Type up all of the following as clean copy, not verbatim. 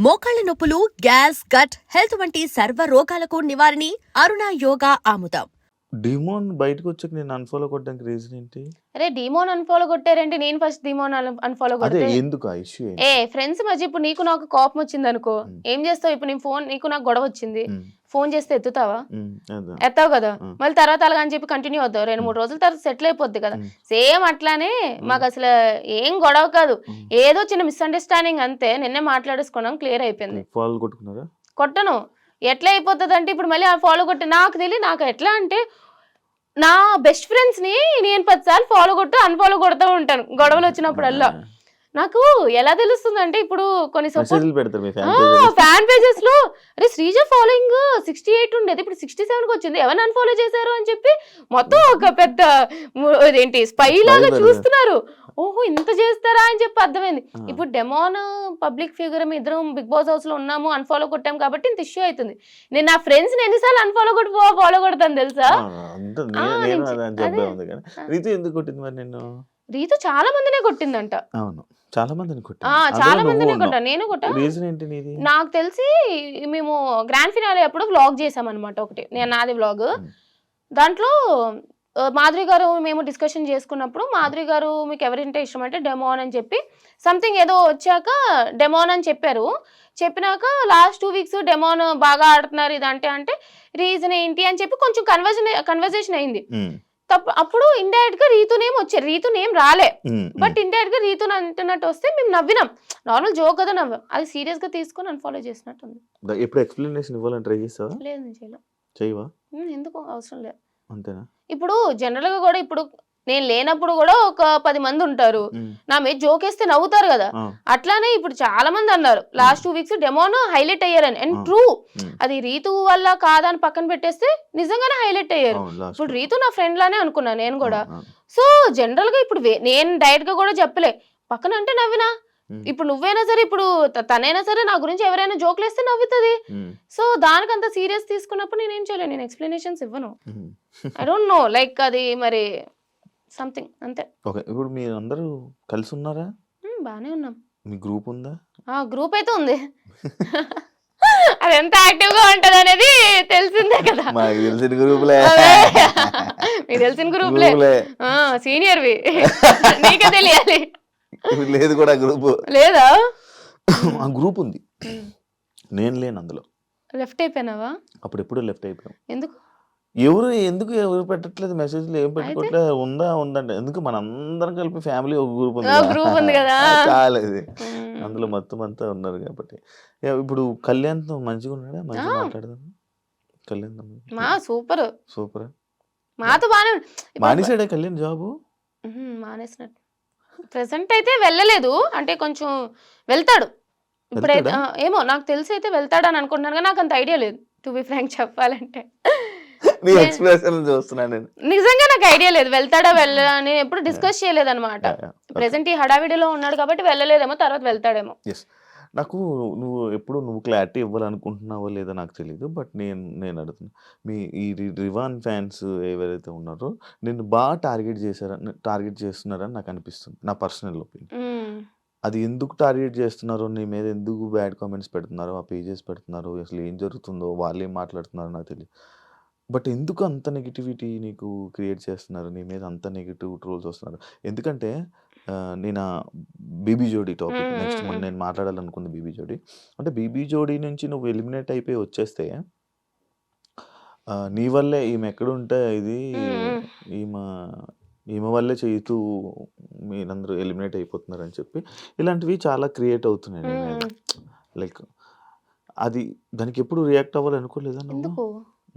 మోకాళ్ల నొప్పులు, gas, gut health వంటి సర్వ రోగాలకు నివారణి అరుణ యోగా ఆముదం. డిమోన్ బయటకు వచ్చాక నేను అన్ఫాలో కొట్టడానికి రీజన్ ఏంటి? అరే డీమోన్ అన్ఫాలో కొట్టారంటే నేను ఫస్ట్ డీమోన్ అన్ఫాలో అదే కొడితే ఎందుకు ఆ ఇష్యూ ఫ్రెండ్స్ మధ్య ఇప్పుడు నీకు నాకు కోపం వచ్చింది అనుకో, ఏం చేస్తావు? ఇప్పుడు నీ ఫోన్ నీకు నాకు గొడవ వచ్చింది, ఫోన్ చేస్తే ఎత్తుతావా? ఎత్తావు కదా. మళ్ళీ తర్వాత అలాగని చెప్పి కంటిన్యూ అవుతావు, 2-3 రోజుల తర్వాత సెటిల్ అయిపోద్ది కదా. సేమ్ అట్లానే మాకు అసలు ఏం గొడవ కాదు, ఏదో చిన్న మిస్అండర్స్టాండింగ్ అంతే. నిన్నే మాట్లాడేసుకున్నాం, క్లియర్ అయిపోయింది. కొట్టను. ఎట్లా అయిపోతుంది అంటే ఇప్పుడు మళ్ళీ ఫాలో కొట్టి నాకు తెలియదు. నాకు ఎట్లా అంటే నా బెస్ట్ ఫ్రెండ్స్ ని నేను 10 సార్లు ఫాలో కొట్టు అన్ఫాలో కొడుతూ ఉంటాను గొడవలు వచ్చినప్పుడల్లా. నాకు ఎలా తెలుస్తుంది అంటే ఇప్పుడు కొన్ని ఫ్యాన్ పేజెస్ లో అరే శ్రీజ ఫాలోయింగ్ 68 ఉండేది, ఇప్పుడు 67కి వచ్చింది, ఎవరిని అన్ఫాలో చేశారు అని చెప్పి మొత్తం ఒక పెద్ద ఏంటి స్పై లాగా చూస్తున్నారు. ఓహో ఇంత చేస్తారా అని చెప్పి అర్థమైంది. ఇప్పుడు డెమోన్ పబ్లిక్ ఫిగర్ ఇద్దరం బిగ్ బాస్ హౌస్ లో ఉన్నాము, అన్ఫాలో కొట్టాము కాబట్టి ఇంత ఇష్యూ అవుతుంది. నేను నా ఫ్రెండ్స్ ఎన్నిసార్లు అన్ఫాలో కొట్టి ఫాలో కొడతాను తెలుసా? రీతు చాలా మందినే కొట్టిందంట. చాలా మందిని చాలా మందినే కొట్టా, నేను కొట్టా. నాకు తెలిసి మేము గ్రాండ్ ఫినాలే అప్పుడు వ్లాగ్ చేసాం అనమాట ఒకటి, నేను నాది వ్లాగ్. దాంట్లో మాధురి గారు మేము డిస్కషన్ చేసుకున్నప్పుడు మాధురి గారు మీకు ఎవరింటే ఇష్టం అంటే డెమోన్ అని చెప్పి సంథింగ్ ఏదో వచ్చాక డెమోన్ అని చెప్పారు. చెప్పినాక లాస్ట్ 2 వీక్స్ డెమోన్ బాగా ఆడుతున్నారు ఇదంటే అంటే రీజన్ ఏంటి అని చెప్పి కొంచెం కన్వర్జేషన్ అయింది. అప్పుడు ఇండైరెక్ట్ గా రీతు నేమ్ వచ్చారు, రీతు నేమ్ రాలే, బట్ ఇండైరెక్ట్ గా రీతు అంటున్నట్టు వస్తే మేము నవ్వినాం. నార్మల్ జోక్ కదా నవ్వాం, అది సీరియస్ గా తీసుకొని అన్ఫాలో చేసినట్టు ఉంది. ఎప్పుడు ఎక్స్ప్లెనేషన్ ఇవ్వాలని ట్రై చేస్తావా? లేదు నేను చేయలేదు. చేయవా? ఎందుకు అవసరం లేదు. అంతేనా? ఇప్పుడు జనరల్ గా కూడా ఇప్పుడు నేను లేనప్పుడు కూడా ఒక 10 మంది ఉంటారు, నా మీద జోక్ వేస్తే నవ్వుతారు కదా. అట్లానే ఇప్పుడు చాలా మంది అన్నారు లాస్ట్ 2 వీక్స్ డెమోన్ హైలైట్ అయ్యారని. అండ్ ట్రూ, అది రీతు వల్ల కాదని పక్కన పెట్టేస్తే నిజంగానే హైలైట్ అయ్యారు. ఇప్పుడు రీతు నా ఫ్రెండ్ లానే అనుకున్నా నేను కూడా. సో జనరల్ గా ఇప్పుడు నేను డైరెక్ట్ గా కూడా చెప్పలే, పక్కన అంటే నవ్వినా. ఇప్పుడు నువ్వైనా సరే, ఇప్పుడు తనైనా సరే నా గురించి ఎవరైనా జోక్లు వేస్తే నవ్వుతుంది. సో దానికంత సీరియస్ తీసుకున్నప్పుడు నేనేం చేయలేను, నేను ఎక్స్ప్లెనేషన్స్ ఇవ్వను. ఐ డోంట్ నో, లైక్ అది మరి సంథింగ్ అంతే. ఓకే, ఇప్పుడు మీరు అందరూ కలిసి ఉన్నారా? బానే ఉన్నాం. మీ గ్రూప్ ఉందా? గ్రూప్ అయితే ఉంది. అది ఎంత యాక్టివ్ గా ఉంటది అనేది తెలిసిందే కదా. మాకు తెలిసిన గ్రూపులే, మీకు తెలిసిన గ్రూపులే, సీనియర్వి, నీకే తెలియాలి. లేదు కూడా గ్రూప్ లేదా? ఆ గ్రూప్ ఉంది, నేను లేను అందులో. లెఫ్ట్ అయిపోయినావా? అప్పుడు ఎప్పుడు లెఫ్ట్ అయిపోయాం. ఎందుకు ఎవరు పెట్టట్లేదు మెసేజ్లు, ఏం పెట్టుకోవట్లేదు. ఉందంటే ఎందుకు మన అందరం కలిపి ఫ్యామిలీ ఒక గ్రూప్ ఉంది కదా, చాలేదు. అందులో మొత్తం అంతా ఉన్నారు కాబట్టి. ఇప్పుడు కళ్యాణ్తో మంచిగా ఉన్నాడా? మంచిగా మాట్లాడదాం. Kalyan super super. మాతో బానే మానేసాడే కళ్యాణ్ జాబు? మానేసినట్టు ప్రెసెంట్ అయితే వెళ్ళలేదు, అంటే కొంచెం వెళ్తాడు ఇప్పుడైతే. ఏమో నాకు తెలిసి అయితే వెళ్తాడు అని అనుకుంటున్నాను, కానీ నాకు అంత ఐడియా లేదు టు బి ఫ్రాంక్ చెప్పాలంటే. నిజంగా నాకు ఐడియా లేదు వెళ్తాడా వెళ్ళని, ఎప్పుడు డిస్కస్ చేయలేదు అనమాట. ప్రెసెంట్ ఈ హడావిడిలో ఉన్నాడు కాబట్టి వెళ్ళలేదేమో, తర్వాత వెళ్తాడేమో. నాకు నువ్వు క్లారిటీ ఇవ్వాలనుకుంటున్నావో లేదో నాకు తెలియదు, బట్ నేను అడుగుతున్నా, మీ ఈ రివాన్ ఫ్యాన్స్ ఎవరైతే ఉన్నారో నిన్ను బాగా టార్గెట్ చేస్తున్నారని నాకు అనిపిస్తుంది, నా పర్సనల్ ఒపీనియన్. అది ఎందుకు టార్గెట్ చేస్తున్నారో, నీ మీద ఎందుకు బ్యాడ్ కామెంట్స్ పెడుతున్నారో, ఆ పేజెస్ పెడుతున్నారో, అసలు ఏం జరుగుతుందో, వాళ్ళు ఏం మాట్లాడుతున్నారో నాకు తెలియదు. బట్ ఎందుకు అంత నెగిటివిటీ నీకు క్రియేట్ చేస్తున్నారు, నీ మీద అంత నెగిటివ్ ట్రోల్స్ వస్తున్నారు? ఎందుకంటే నేను బీబీ జోడీ టాపిక్ నెక్స్ట్ నేను మాట్లాడాలనుకుంది. బీబీ జోడీ అంటే బీబీ జోడీ నుంచి నువ్వు ఎలిమినేట్ అయిపోయి వచ్చేస్తే నీ వల్లే ఈమె ఎక్కడుంటే ఇది ఈమె వల్లే చేయుతూ మీరందరూ ఎలిమినేట్ అయిపోతున్నారు అని చెప్పి ఇలాంటివి చాలా క్రియేట్ అవుతున్నాయి నీ మీద. లైక్ అది దానికి ఎప్పుడు రియాక్ట్ అవ్వాలి అనుకోలేదా నువ్వు?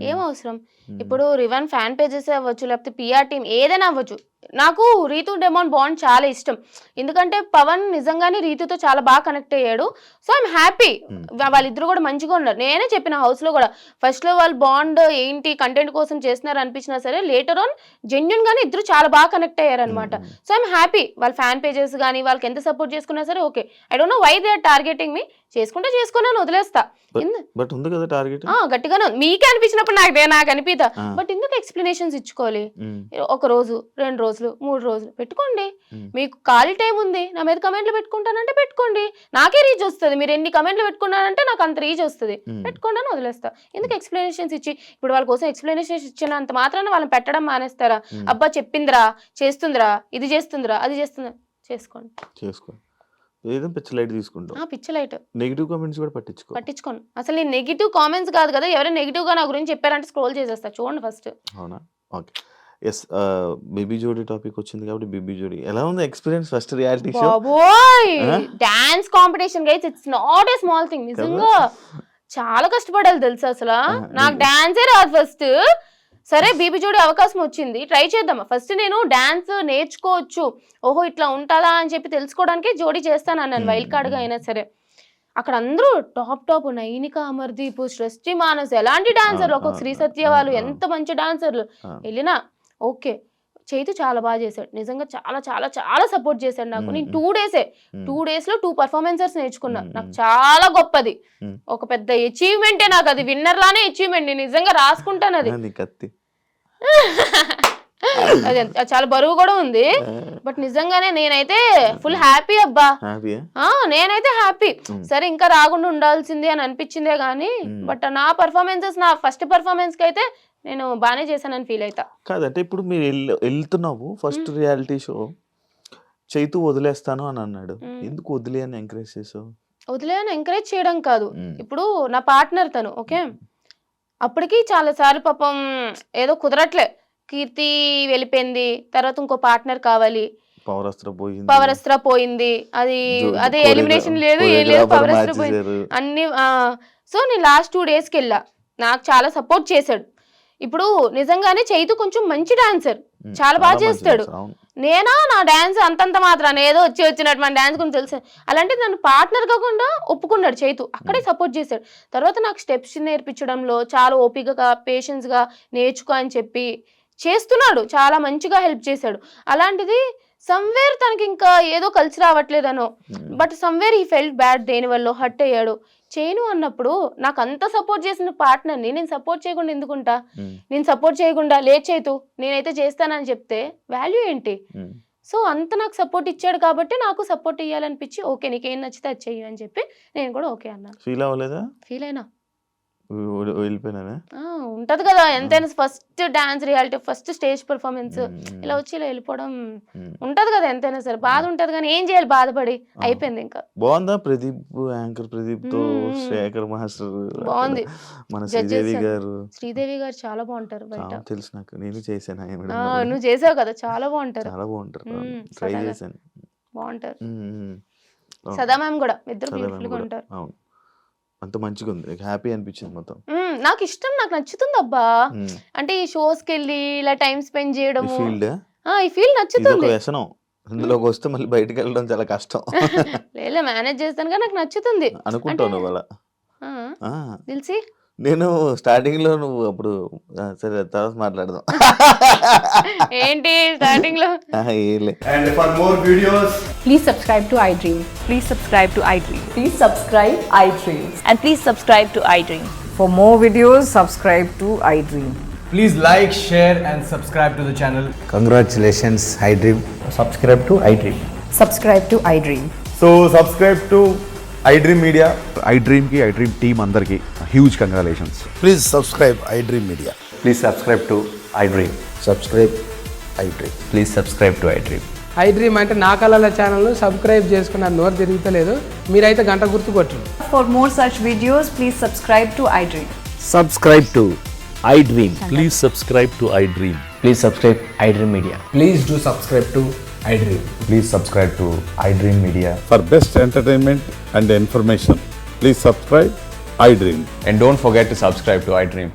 ఏం అవసరం? ఇప్పుడు రివన్ ఫ్యాన్ పేజెస్ అవ్వచ్చు, లేకపోతే పిఆర్ టీమ్ ఏదైనా అవ్వచ్చు. నాకు రీతు డెమోన్ బాండ్ చాలా ఇష్టం, ఎందుకంటే పవన్ నిజంగానే రీతుతో చాలా బాగా కనెక్ట్ అయ్యాడు. సో ఐఎమ్ హ్యాపీ, వాళ్ళిద్దరు కూడా మంచిగా ఉన్నారు. నేనే చెప్పిన హౌస్ లో కూడా, ఫస్ట్ లో వాళ్ళు బాండ్ ఏంటి కంటెంట్ కోసం చేస్తున్నారు అనిపించినా సరే, లేటర్ ఆన్ జెన్యున్ గానే ఇద్దరు చాలా బాగా కనెక్ట్ అయ్యారు అనమాట. సో ఐఎమ్ హ్యాపీ, వాళ్ళ ఫ్యాన్ పేజెస్ కానీ వాళ్ళకి ఎంత సపోర్ట్ చేసుకున్నా సరే okay. I don't know why they are targeting me. చేసుకుంటే చేసుకున్నాను, వదిలేస్తా. గట్టిగానే మీకే అనిపించినప్పుడు నాకు అనిపిదా, బట్ ఎందుకు ఎక్స్ప్లెనేషన్స్ ఇచ్చుకోవాలి? 1 రోజు 2 రోజులు రోజులు 3 రోజులు పెట్టుకోండి. ఉమ్, మీకు ఖాళీ టైం ఉంది, నా మీద కమెంట్లు పెట్టుకుంటానంటే పెట్టుకోండి, నాకే రీచ్ వస్తుంది. మీరు ఎన్ని కమెంట్లు పెట్టుకున్నారంటే నాకు అంత రీచ్ వస్తుంది, ఉమ్, పెట్టుకోండి అని వదిలేస్తా. ఎందుకు ఎక్స్ప్లెనేషన్స్ ఇచ్చి ఇప్పుడు వాళ్ళ కోసం ఎక్స్ప్లెనేషన్స్ ఇచ్చినంత మాత్రాన వాళ్ళని పెట్టడం మానేస్తారా? ఉమ్, అబ్బా చెప్పిందిరా, చేస్తుందిరా, ఇది చేస్తుందిరా, అది చేస్తుందిరా, చేసుకోండి. చేసుకో. ఏదో పిచ్చ లైట్ తీసుకుంటాం. పిచ్చి లైట్ నెగిటివ్ కామెంట్స్ కూడా పట్టించుకో. పట్టించుకోను. అసలు నేను నెగిటివ్ కామెంట్స్ కాదు కదా, ఎవరైనా నెగిటివ్ గా నా గురించి చెప్పారంటే స్క్రోల్ చేసేస్తా. చూడండి ఫస్ట్. అవునా? ఓకే. ఎస్. బేబీ జోడీ టాపిక్ వచ్చింది కాబట్టి బేబీ జోడీ ఎలా ఉంది ఎక్స్పీరియన్స్? ఫస్ట్ రియాలిటీ షో బాబోయ్, dance competition guys, it's not a small thing. నిజంగా చాలా కష్టపడాలి తెలుసా అసలు. నాకు డాన్సే రాదు ఫస్ట్. సరే బీబీ జోడీ అవకాశం వచ్చింది, ట్రై చేద్దామా. ఫస్ట్ నేను డాన్స్ నేర్చుకోవచ్చు, ఓహో ఇట్లా ఉంటుందా అని చెప్పి తెలుసుకోవడానికి జోడీ చేస్తాను అన్నాను, వైల్డ్ కార్డ్గా అయినా సరే. అక్కడ అందరూ టాప్ నైనిక, అమర్దీప్, సృష్టి, మానస్ ఎలాంటి డాన్సర్లు, ఒక్కొక్క శ్రీ సత్య వాళ్ళు ఎంత మంచి డాన్సర్లు. వెళ్ళినా ఓకే, చైతు చాలా బాగా చేశాడు, నిజంగా చాలా చాలా చాలా సపోర్ట్ చేశాడు నాకు. నేను 2 డేసే 2 డేస్లో 2 పర్ఫార్మెన్సెస్ నేర్చుకున్నా. నాకు చాలా గొప్పది, ఒక పెద్ద అచీవ్మెంటే నాకు. అది విన్నర్ లానే అచీవ్మెంట్, నేను నిజంగా రాసుకుంటాను అది. అది చాలా బరువు కూడా ఉంది, బట్ నిజంగానే నేనైతే ఫుల్ హ్యాపీ అబ్బా. నేనైతే హ్యాపీ. సరే ఇంకా రాకుండా ఉండాల్సింది అని అనిపించిందే గానీ, బట్ నా పర్ఫార్మెన్సెస్, నా ఫస్ట్ పర్ఫార్మెన్స్ కి అయితే నేను బాగానే చేశానని ఫీల్ అవుతా. కాదంటే ఇప్పుడు మీరు వెళ్తున్నావు ఫస్ట్ రియాలిటీ షో, చైతు వదిలేస్తాను అని అన్నాడు, ఎందుకు వదిలే అని ఎంకరేజ్ చేసావు? వదిలే అని ఎంకరేజ్ చేయడం కాదు, ఇప్పుడు నా పార్ట్నర్ తను ఓకే, అప్పటికి చాలా సార్లు పాపం ఏదో కుదరట్లే, కీర్తి వెళ్ళిపోయింది, తర్వాత ఇంకో పార్ట్నర్ కావాలి, పవరస్త్ర పోయింది, అదే ఎలిమినేషన్ లేదు ఏం లేదు, పవరస్త్ర పోయింది అన్ని. సో నేను లాస్ట్ 2 డేస్కి వెళ్ళా, నాకు చాలా సపోర్ట్ చేశాడు. ఇప్పుడు నిజంగానే చైతు కొంచెం మంచి డాన్సర్, చాలా బాగా చేస్తాడు. నేనా నా డాన్స్ అంతంత మాత్రాన్ని ఏదో వచ్చినట్టు మన డాన్స్ గురించి తెలుసు, అలాంటి నన్ను పార్ట్నర్ కాకుండా ఒప్పుకున్నాడు చైతు, అక్కడే సపోర్ట్ చేశాడు. తర్వాత నాకు స్టెప్స్ నేర్పించడంలో చాలా ఓపికగా పేషెన్స్గా నేర్చుకో అని చెప్పి చేస్తున్నాడు, చాలా మంచిగా హెల్ప్ చేశాడు. అలాంటిది సమ్వేర్ తనకి ఇంకా ఏదో కలిసి రావట్లేదనో, బట్ సమ్వేర్ ఈ ఫెల్ట్ బ్యాడ్, దేనివల్ల హర్ట్ అయ్యాడు. చేయను అన్నప్పుడు నాకు అంత సపోర్ట్ చేసిన పార్ట్నర్ని నేను సపోర్ట్ చేయకుండా ఎందుకుంటా? నేను సపోర్ట్ చేయకుండా లేట్ చేయతూ నేనైతే చేస్తానని చెప్తే వాల్యూ ఏంటి? సో అంత నాకు సపోర్ట్ ఇచ్చాడు కాబట్టి నాకు సపోర్ట్ ఇవ్వాలనిపించి, ఓకే నీకేం నచ్చితే అది చెయ్యి అని చెప్పి నేను కూడా ఓకే అన్నాను. ఫీల్ అవ్వలేదా? ఫీల్ అయినా వెళ్ళిపోయినా ఉంటది కదా ఎంతైనా, first dance reality, first stage performance, ఇలా వచ్చి ఇలా వెళ్ళిపోవడం ఉంటది కదా ఎంతైనా సరే, బాధ ఉంటది కానీ ఏం చేయాలి, బాధపడి అయిపోయింది. ఇంకా బాగుందా ప్రదీప్, యాంకర్ ప్రదీప్ తో శేఖర్ మాస్టర్ బాగుంది, మన శ్రీదేవి గారు చాలా బాగుంటారు బయట, తెలుసు నాకు, నేను చేశాను. నువ్వు చేసావు కదా, చాలా బాగుంటారు, చాలా బాగుంటారు, ట్రై చేశాను, బాగుంటారు. సదా మ్యామ్ కూడా, ఇద్దరు బ్యూటిఫుల్ గా ఉంటారు. అవును, అంత మంచిగా ఉంది, హ్యాపీ అనిపించింది మొత్తం. నాకు ఇష్టం, నాకు నచ్చుతుంది అబ్బా. అంటే ఈ షోస్ కి వెళ్ళి ఇలా టైం స్పెండ్ చేయడం, ఈ ఫీల్డ్ నచ్చుతుంది. వ్యసనం, ఇందులోకి వస్తే మళ్ళీ బయటకు వెళ్ళడం చాలా కష్టం. లేదా మేనేజ్ చేస్తాను కానీ నాకు నచ్చుతుంది అనుకుంటాను వాళ్ళ తెలిసి. నేను స్టార్టింగ్ లో నువ్వు అప్పుడు సరే తర్వాత మాట్లాడదాం ఏంటి స్టార్టింగ్ లో. And for more videos, please subscribe to iDream. Please subscribe to iDream. Please subscribe iDream. And please subscribe to iDream. For more videos, subscribe to iDream. please like, share and subscribe to the channel. Congratulations, iDream. Subscribe to iDream. Subscribe to iDream. So subscribe to iDream Media. iDream ki iDream team andarki huge congratulations. Please subscribe iDream Media. Please subscribe to iDream. Subscribe iDream. Please subscribe to iDream. iDream అంటే నా కళల ఛానల్ను subscribe చేసుకున్న నోరు తిరుగుతలేదు, మీరైతే గంట గుర్తు కొట్టండి. For more such videos, please subscribe to iDream. Subscribe to iDream. Please subscribe to iDream. Please subscribe iDream Media. Please do subscribe to iDream. Please subscribe to iDream Media. For best entertainment and information, please subscribe iDream. And don't forget to subscribe to iDream.